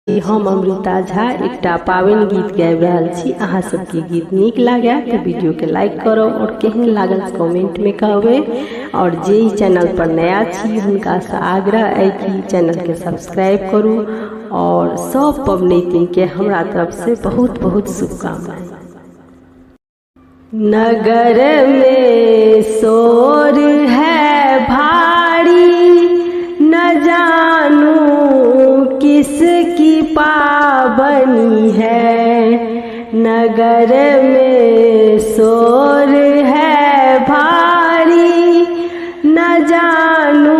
हम अमृता झा एकटा पावन गीत गाबि रहल छी। अहाँ सबके गीत नीक लागे तो वीडियो के लाइक करो और केहन लागल कमेंट में कहबे। और जे चैनल पर नया छी हुनका से आग्रह है कि चैनल के सब्सक्राइब करू और सब पबनैतिन के हमरा तरफ से बहुत बहुत शुभकामनाएं। नगर में शोर है भारी, न जानू किसकी पाबनी है। नगर में शोर है भारी, न जानू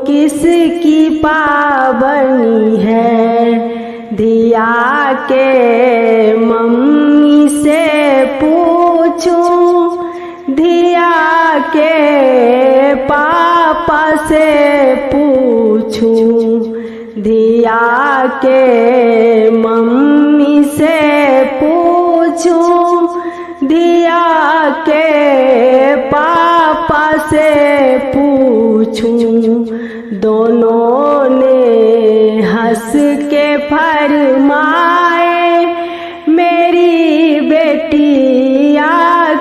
किसकी पाबनी है। धिया के मम्मी से पूछूं, धिया के पापा से पूछूं। धिया के मम्मी से पूछूं, धिया के पापा से पूछूं। दोनों ने हंस के फरमाए, मेरी बेटिया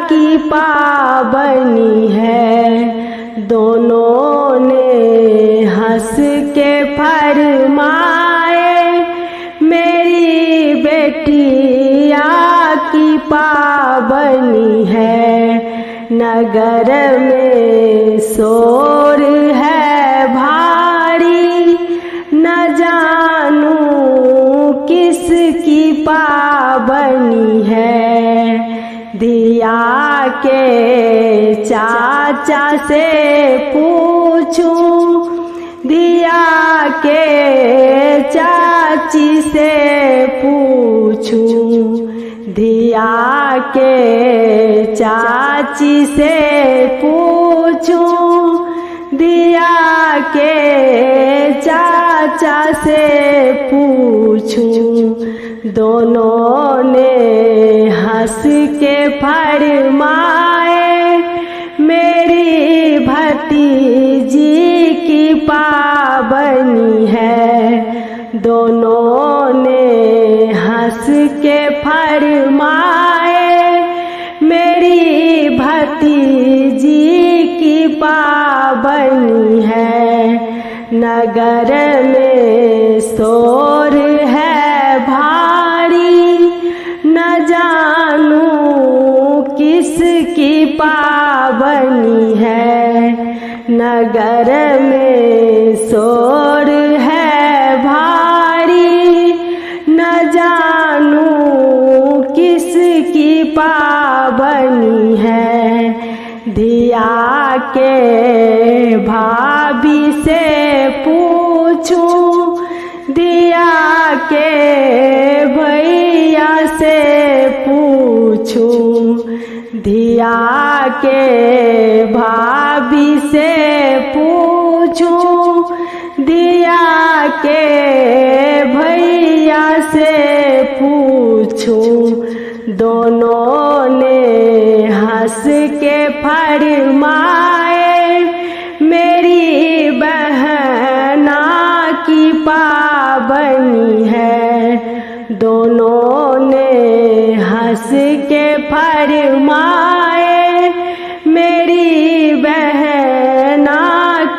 की पाबनी है। दोनों ने हंस के फरमाए, मेरी बेटिया की पाबनी है। नगर में शोर है भारी, न जानू किसकी पाबनी है। धिया के चाचा से पूछूं, धिया के चाची से पूछूं। धिया के चाची से पूछूं, धिया के चाचा से पूछूं। दोनों ने हंस के फरमाए, मेरी भतीजी की पाबनी है। दोनों ने हंस के फरमाए, मेरी भतीजी की पाबनी है। नगर में शोर है भारी, न जानू किसकी पाबनी है। नगर में शोर है भारी, न जानू किसकी पाबनी है। धिया के भाभी से पूछूं, धिया के भैया से पूछूं। धिया के भाभी से पूछूं, धिया के भैया से पूछूं। दोनों ने हंस के फरमाए, मेरी बहना की पाबनी है। दोनों ने हंस के फरमाए, मेरी बहना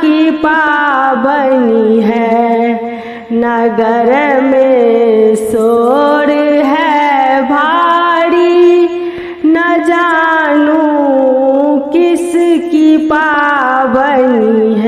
की पाबनी है। नगर में शोर है भारी, न जानू किसकी पाबनी है।